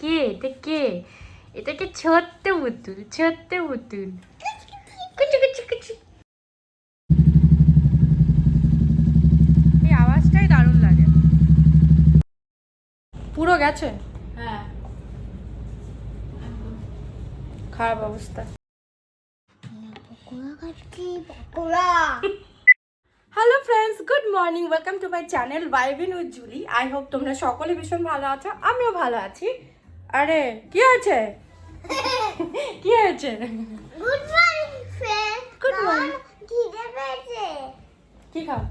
কে এটা কে? এটাকে ছোট্ট পুতুল, ছোট্ট পুতুল। কুচু কুচু কুচু। এই আওয়াজটাই দারুণ লাগে। পুরো গেছে? হ্যাঁ, খারাপ অবস্থা। Hello friends, good morning, welcome to my channel vibin with Julie. I hope তোমরা সকলে ভীষণ ভালো আছো, আমিও ভালো আছি। আরে কি হয়েছে? কি হয়েছে? Good morning friend. Good morning. খিদে পেয়েছে। কি খাও?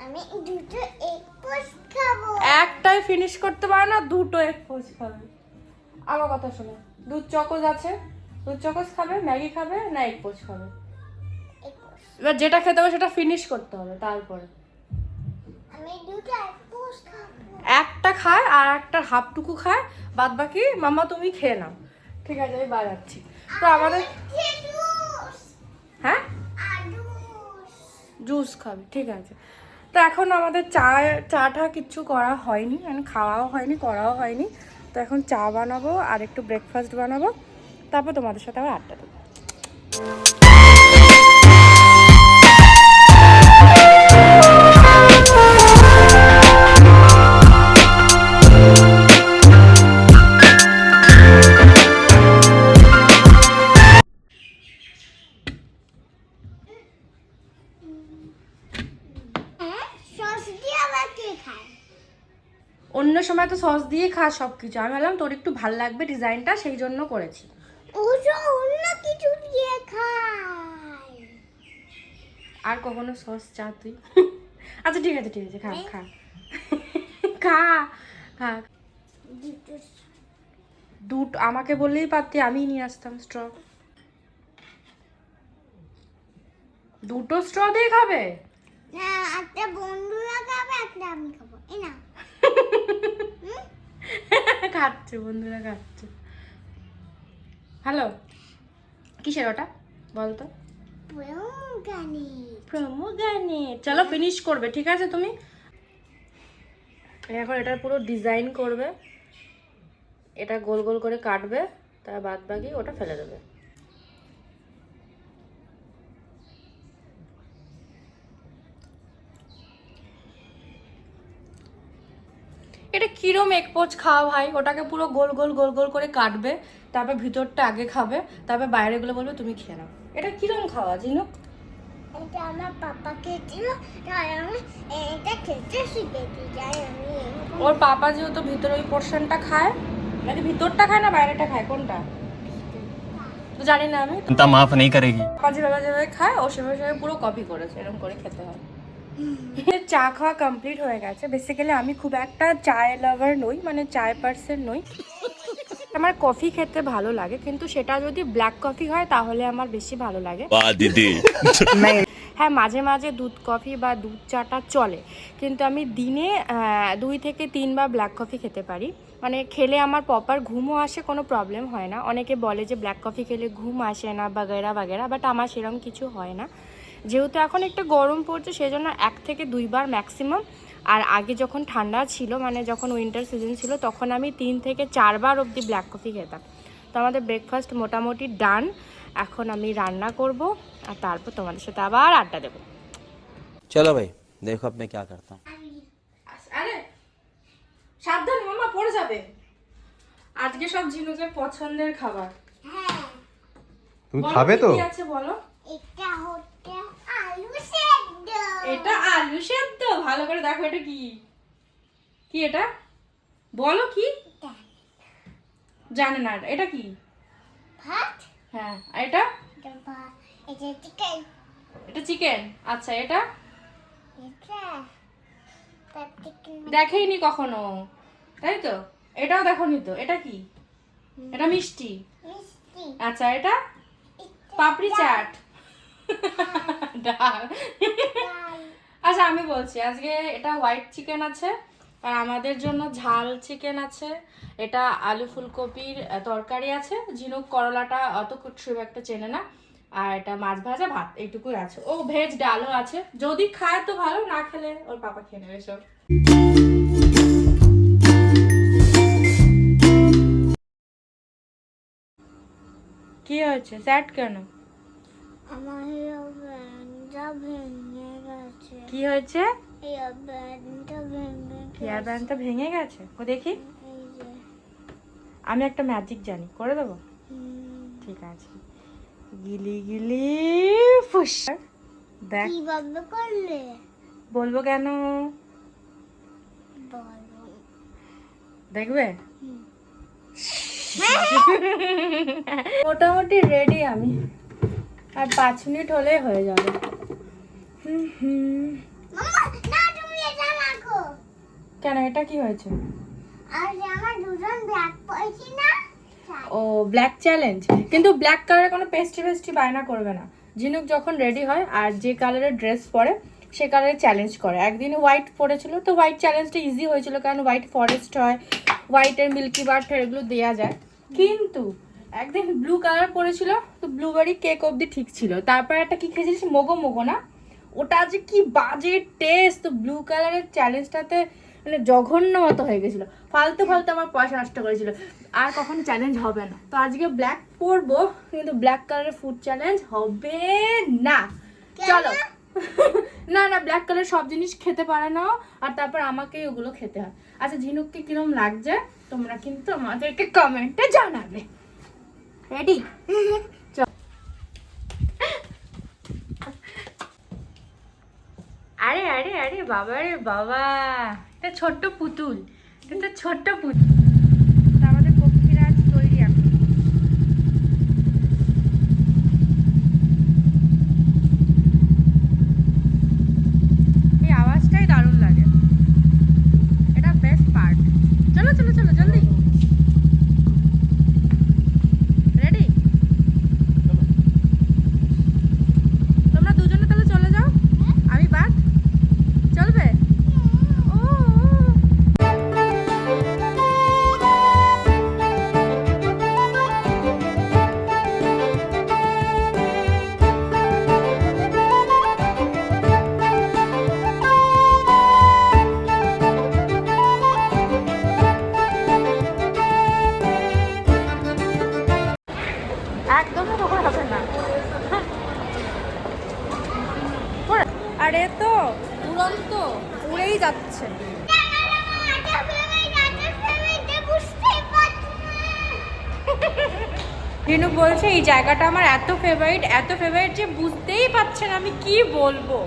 আমি দুটো এগ পোস্ট খাবো। একটাই ফিনিশ করতে পারে না, দুটো এক পোজ খাবে। আমার কথা শোনো, দুধ চকোজ আছে, দুধ চকোজ খাবে, ম্যাগি খাবে না এক পোজ খাবে? Egg post. এবার যেটা খেতে হবে সেটা ফিনিশ করতে হবে তারপরে। আমি দুটো এগ পোস্ট খাবো। একটা খায় আর একটা হাফটুকু খায়, বাদ বাকি মামা তুমি খেয়ে নাও। ঠিক আছে, আমি বাজাচ্ছি। তো আমাদের জুস। হ্যাঁ জুস খাবে, ঠিক আছে। তো এখন আমাদের চাটা কিচ্ছু করা হয়নি, মানে খাওয়াও হয়নি, করাও হয়নি। তো এখন চা বানাবো আর একটু ব্রেকফাস্ট বানাবো, তারপর তোমাদের সাথে আবার আড্ডা দেবো। সস দিয়ে আবার কে খায়? অন্য সময় তো সস দিয়ে খা সব কিছু, আমি ভাবলাম তোর একটু ভাল লাগবে ডিজাইনটা, সেই জন্য করেছি। ওটা অন্য কিছু দিয়ে খায়। আর কখনো সস চা তুই? আচ্ছা ঠিক আছে, ঠিক আছে, খা খা খা খা। দুটো দুটো আমাকে বললেই পারতি, আমি নিয়ে আসতাম স্ট্র। দুটো স্ট্র দিয়ে খাবে? না, একটা বন্ধুরা খাবে, একটা আমি খাবো। এই না খাচ্ছে, বন্ধুরা খাচ্ছে। হ্যালো, কিসের ওটা বলতো? প্রোমোগানে। চলো ফিনিশ করবে, ঠিক আছে তুমি। এখন এটার পুরো ডিজাইন করবে, এটা গোল গোল করে কাটবে, তার বাদ বাকি ওটা ফেলে দেবে। এটা কিরম এক পোচ খাওয়া ভাই, ওটাকে পুরো গোল গোল গোল গোল করে কাটবে, তারপর ভিতরটা আগে খাবে, তারপর বাইরেগুলো বলবে তুমি খেয়ে নাও। এটা কিরম খাওয়া ঝিনুক? এটা আমার পাপা খেয়েছিল, তাই আমি এটা খেতে শিখেছি। যাই আমি ওর পাপা যেহেতু ভিতরে ওই পোর্শনটা খায়, মানে ভিতরটা খায় না বাইরেটা খায়, কোনটা তো জানি না আমি। চিন্তা মাফ নেই করেগি। পাপা যেভাবে যেভাবে খায় ও সেভাবে সেভাবে পুরো কপি করেছে, এরকম করে খেতে হয়। চা খাওয়া কমপ্লিট হয়ে গেছে। বেসিক্যালি আমি খুব একটা চায় লাভার নই, মানে চায় পার্সন নই। আমার কফি খেতে ভালো লাগে, কিন্তু সেটা যদি ব্ল্যাক কফি হয় তাহলে আমার বেশি ভালো লাগে। দিদি হ্যাঁ, মাঝে মাঝে দুধ কফি বা দুধ চাটা চলে, কিন্তু আমি দিনে 2 থেকে 3 বার ব্ল্যাক কফি খেতে পারি। মানে খেলে আমার প্রপার ঘুমও আসে, কোনো প্রবলেম হয় না। অনেকে বলে যে ব্ল্যাক কফি খেলে ঘুম আসে না বাগেরা বাগেরা, বাট আমার সেরকম কিছু হয় না। যেহেতু এখন একটা গরম পড়ছে সেই জন্য 1 থেকে 2 বার ম্যাক্সিমাম। আর আগে যখন ঠান্ডা ছিল, মানে যখন উইন্টার সিজন ছিল, তখন আমি 3 থেকে 4 বার অবধি ব্ল্যাক কফি খেতাম। তো আমাদের ব্রেকফাস্ট মোটামুটি ডান। এখন আমি রান্না করব আর তারপর তোমাদের সাথে আবার আড্ডা দেবো। चलो भाई देखो अब मैं क्या करता हूँ। আরে সাবধানে, মামা পড়ে যাবে। আজকে সব ঝিনুকের পছন্দের খাবার। হ্যাঁ, তুমি বলো খাবে কি তো? কি আছে বলো। এটা হচ্ছে আলু সেদ্ধ। এটা আলু সেদ্ধ, ভালো করে দেখো এটা কি কি এটা বলো কি? জানে না এটা কি? ভাত। হ্যাঁ, আর এটা এটা ভাত। এটা চিকেন। এটা চিকেন। আচ্ছা, এটা এটা চিকেন। দেখেইনি কখনো, তাই তো? এটাও দেখোনি তো। এটা কি? এটা মিষ্টি। মিষ্টি। আচ্ছা, এটা পাপড়ি চাট। ডাল। ডাল। আচ্ছা আমি বলছি, আজকে এটা হোয়াইট চিকেন আছে, আর আমাদের জন্য ঝাল চিকেন আছে, এটা আলু ফুলকপির তরকারি আছে, ঝিনুক করলাটা অত খুব একটা চেনে না, আর এটা মাছ ভাজা ভাত, এইটুকুই আছে। ও ভেজ ডালও আছে, যদি খায় তো ভালো, না খেলে ওর পাপা খেয়ে নেবে সব। কি হয়েছে, স্যাড কেন? আমার হেয়ার ব্যান্ডটা ভেঙে গেছে। কি হয়েছে? হেয়ার ব্যান্ডটা ভেঙে হেয়ার ব্যান্ডটা ভেঙে গেছে? ও দেখি, এই যে আমি একটা ম্যাজিক জানি, করে দেবো? হুম, ঠিক আছে, গিলি গিলি ফুস। দেখ, কিভাবে করলে বলবো কেন, বলো? দেখবে? হুম। মোটামুটি রেডি আমি, আর 5 মিনিট হলেই হয়ে যাবে। মামা না, তুমি এটা রাখো। কেন, এটা কি হয়েছে? আর যে আমরা দুজন ব্যাগ পরেছি না, ও ব্ল্যাক চ্যালেঞ্জ, কিন্তু ব্ল্যাক কালারের কোনো পেস্ট্রি ফেস্ট্রি বায়না করবে না। ঝিনুক যখন রেডি হয় আর যে কালারের ড্রেস পরে সে কালারে চ্যালেঞ্জ করে। একদিনে হোয়াইট পরেছিল, তো হোয়াইট চ্যালেঞ্জটা ইজি হয়েছিল, কারণ হোয়াইট ফরেস্ট হয়, হোয়াইটের মিল্কি বার্ড এগুলো দেওয়া যায়। কিন্তু একদিন ব্লু কালার পরেছিল, তো ব্লুবেরি কেক অবধি ঠিক ছিল। তারপর একটা কি খেয়েছিস, মোগো মোগো না, ওটা যে কি বাজে টেস্ট। তো ব্লু কালারের চ্যালেঞ্জটাতে মানে জঘন্য মতো হয়ে গেছিল, ফালতু ফালতু আমার পয়সা নষ্ট করেছিল। আর কখনো চ্যালেঞ্জ হবে না। তো আজকে ব্ল্যাক পরবো, কিন্তু ব্ল্যাক কালারের ফুড চ্যালেঞ্জ হবে না। চলো। না না, ব্ল্যাক কালার সব জিনিস খেতে পারে না, আর তারপর আমাকেই ওগুলো খেতে হয়। আচ্ছা, ঝিনুককে কিরম লাগছে তোমরা কিন্তু আমাদেরকে কমেন্টে জানাবে। রেডি? আরে আরে আরে বাবা রে বাবা, এটা ছোট্ট পুতুল, এটা ছোট্ট পুতুল। আমাদের পক্ষীরাজ তৈরি এখন। এই আওয়াজটাই দারুণ লাগে, এটা বেস্ট পার্ট। চলো চলো চলো জলদি, রেডি? তোমরা দুজনে তাহলে চলে যাও, আমি বাদ, চলবে? ও একদমই খবর হবে না। আরে তো উড়ন্ত, উড়েই যাচ্ছে। রিনু বলছে এই জায়গাটা আমার এত ফেভারিট যে বুঝতেই পারছেন আমি কি বলবো,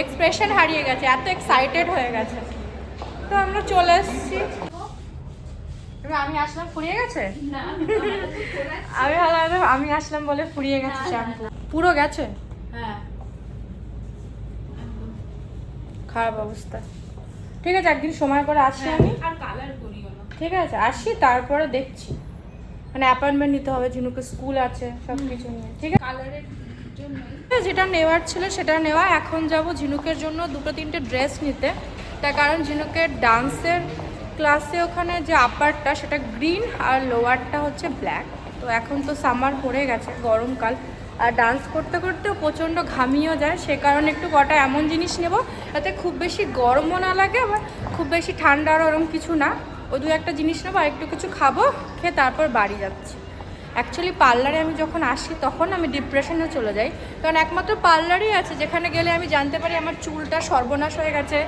এক্সপ্রেশন হারিয়ে গেছে, এত এক্সাইটেড হয়ে গেছে। তো আমরা চলে এসেছি। আমি আসলাম ফুরিয়ে গেছে, আমি ভালো, আমি আসলাম বলে ফুরিয়ে গেছে শ্যাম্পু, পুরো গেছে। খারাপ অবস্থা। ঠিক আছে, একদিন সময় করে আসি আমি, ঠিক আছে আসি, তারপরে দেখছি, মানে অ্যাপয়েন্টমেন্ট নিতে হবে, ঝিনুকে স্কুল আছে সব কিছু নিয়ে। ঠিক আছে, যেটা নেওয়ার ছিল সেটা নেওয়া। এখন যাব ঝিনুকের জন্য 2-3টে ড্রেস নিতে, তার কারণ ঝিনুকের ডান্সের ক্লাসে ওখানে যে আপারটা সেটা গ্রিন আর লোয়ারটা হচ্ছে ব্ল্যাক। তো এখন তো সামার পড়ে গেছে, গরমকাল, আর ডান্স করতে করতেও প্রচণ্ড ঘামিয়েও যায়, সে কারণে একটু কটা এমন জিনিস নেব যাতে খুব বেশি গরমও না লাগে, আবার খুব বেশি ঠান্ডারও ওরকম কিছু না। ওই 2-1টা জিনিস নেবো, আর একটু কিছু খাবো, খেয়ে তারপর বাড়ি যাচ্ছি। অ্যাকচুয়ালি পার্লারে আমি যখন আসি তখন আমি ডিপ্রেশনে চলে যাই, কারণ একমাত্র পার্লারই আছে যেখানে গেলে আমি জানতে পারি আমার চুলটা সর্বনাশ হয়ে গেছে,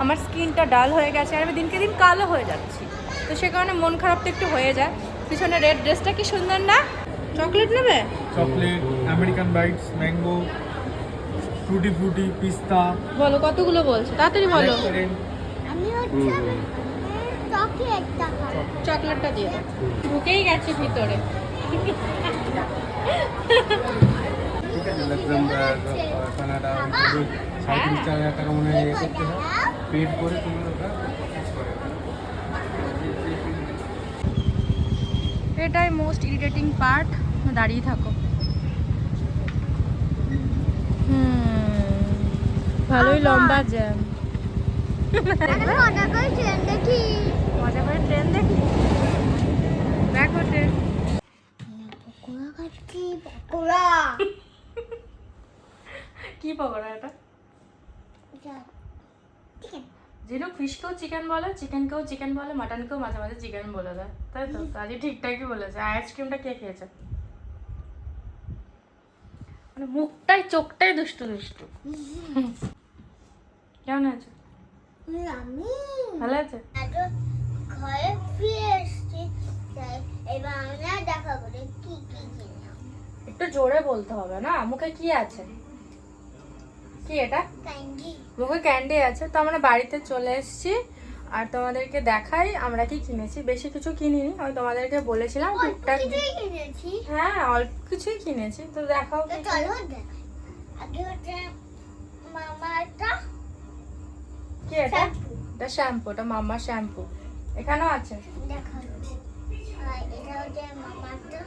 আমার স্কিনটা ডাল হয়ে গেছে, আর আমি দিনকে দিন কালো হয়ে যাচ্ছি। তো সে কারণে মন খারাপ তো একটু হয়ে যায়। পিছনে রেড ড্রেসটা কি সুন্দর না? চকলেট নেবে? Chocolate, American bites, mango, Frooti Frooti, পিস্তা। বলো কতগুলো বলছো, তাড়াতাড়ি বলো। আমি হচ্ছে চকলেটটা খাবো। চকলেটটা দিয়ে দাও, ঢুকেই গেছে ভিতরে। কানাডা 37,000 টাকা মনে হয় করতে হয়, পেড করে তুমি ওটা করে। এটাই মোস্ট ইরিটেটিং পার্ট, দাঁড়িয়ে থাকো। ভালোই লম্বা জ্যাম। মজা করে ট্রেন দেখি। মজা করে ট্রেন দেখি, দেখো ট্রেন। পকোড়া খাচ্ছি, পকোড়া। কি পকোড়া এটা? যেন ফিশকেও চিকেন বলে, চিকেনকেও চিকেন বলে, মাটনকেও মাঝে মাঝে চিকেন বলে দেয়, তাই তো? আজকে ঠিকঠাকই বলেছে। আইসক্রিমটা কে খেয়েছে? মানে মুখটাই চোখটাই দুষ্টু দুষ্টু। কেমন আছে? আমি ভালো আছে? এত ঘরে ফিরে এসেছি, তাই এবার আমরা দেখাবো যে কি কি কিনলাম। একটু জোরে বলতে হবে না। মুখে কি আছে? কি এটা? ক্যান্ডি। মুখে ক্যান্ডি আছে। তো আমরা বাড়িতে চলে এসেছি আর তোমাদেরকে দেখাই আমরা কি কিনেছি। বেশি কিছু কিনিনি, আমি তোমাদেরকে বলেছিলাম টুকটাক। কিছুই কিনেছি। হ্যাঁ অল্প কিছুই কিনেছি। তো দেখাও তো কি চলো দেখাই। আগে হচ্ছে মামাটা কি এটা? এটা শ্যাম্পু, এটা মামা শ্যাম্পু। এখানেও আছে। দেখাচ্ছি। আর এটা হচ্ছে মামাটা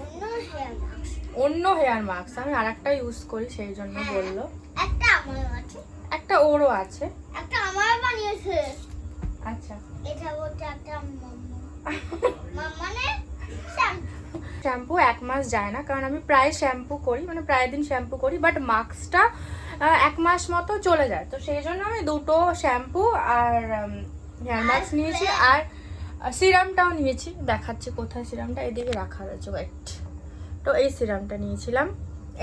অন্য হেয়ার মাস্ক। অন্য হেয়ার মাস্ক আমি আরেকটা ইউজ করি সেই জন্য বললো। একটা আমার আছে, একটা ওরও আছে। একটা আমার বানিয়েছে। আচ্ছা এটা হচ্ছে একটা মানে শ্যাম্পু। শ্যাম্পু 1 মাস যায় না, কারণ আমি প্রায় শ্যাম্পু করি, মানে প্রায় দিন শ্যাম্পু করি, বাট মাস্কটা 1 মাস মতো চলে যায়। তো সেই জন্য আমি 2টো শ্যাম্পু আর হেয়ার মাস্ক নিয়েছি আর সিরামটাও নিয়েছি। দেখাচ্ছি কোথায় সিরামটা, এদিকে রাখা রয়েছে, ওয়েট। তো এই সিরামটা নিয়েছিলাম,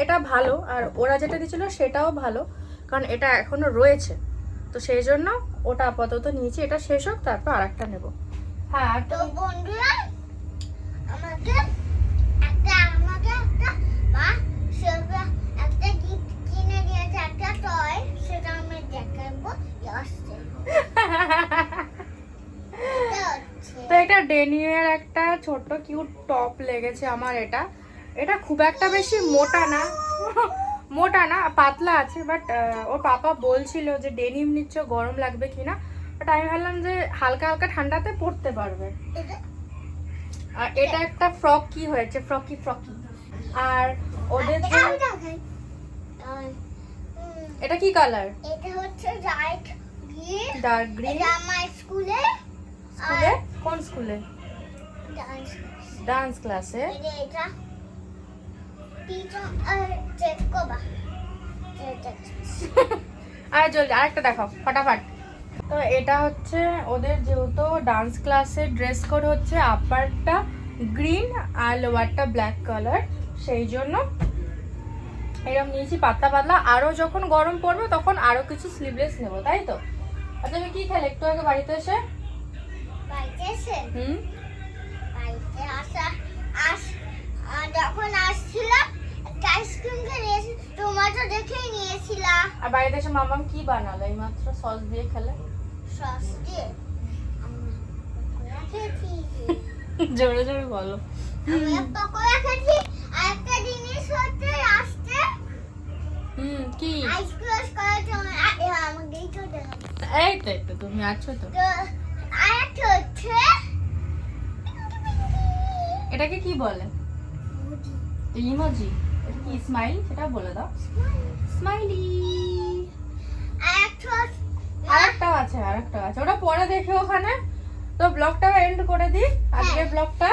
এটা ভালো। আর ওরা যেটা দিয়েছিল সেটাও ভালো, কারণ এটা এখনো রয়েছে। তো সেই জন্য ওটা আপাতত নিয়েছি, এটা শেষ হোক তারপর আরেকটা নেব। হ্যাঁ আর তো বন্ধুরা আমাকে একটা মা সেটা একটা গিফট কিনে দিয়েছে, একটা টয়, সেটা আমি দেখাবো আসছে। তো এটা ডেনিমের একটা ছোট কিউট টপ লেগেছে আমার। এটা খুব একটা বেশি মোটা না, মোটা না, পাতলা আছে। বাট ওর পাপা বলছিল যে ডেনিম নিচ্ছ গরম লাগবে কিনা, বাট আমি ভাবলাম যে হালকা হালকা ঠান্ডাতে পরতে পারবে। আর এটা একটা ফ্রক কি হয়েছে, ফ্রকি ফ্রকি। আর ওদের যে এটা কি কালার? এটা হচ্ছে ডার্ক গ্রিন। Dark green. এটা আমার স্কুলে স্কুলে? কোন স্কুলে? ডান্স। ডান্স ক্লাসে। এটা টিচার চেক করবা। আর জলদি আরেকটা দেখাও ফটাফট। তো এটা হচ্ছে ওদের যেহেতু ডান্স ক্লাসের ড্রেস কোড হচ্ছে আপারটা গ্রিন আর লোয়ারটা ব্ল্যাক কালার, সেই জন্য এরকম নিয়েছি পাতলা পাতলা। আরও যখন গরম পড়বে তখন আরও কিছু স্লিভলেস নেবো, তাই তো? আচ্ছা তুমি কি খেলে একটু আগে বাড়িতে এসে? বাড়িতে এসে হুম বাড়িতে যখন আসছিলাম একটা আইসক্রিম খেয়েছি, তোমার তো দেখেই নিয়েছিলাম। আর বাড়িতে এসে মামাম কি বানালো এই মাত্র? সস দিয়ে খেলে। সস দিয়ে পকোড়া খেয়েছি। জোরে জোরে বলো। আমি পকোড়া খেয়েছি। আর একটা জিনিস হচ্ছে আসছে কি? আইসক্রিম করার জন্য আমাকে তো দেখা। এই তো একটু তুমি আছো তো। তো আরেকটা হচ্ছে এটাকে কি বলে? ইমোজি। এটা কি স্মাইল? সেটা বলে দাও। স্মাইলি। আরেকটাও আছে, আরেকটা আছে, ওটা পরে দেখে ওখানে। তো ব্লগটা এন্ড করে দিই আজকের ব্লগটা।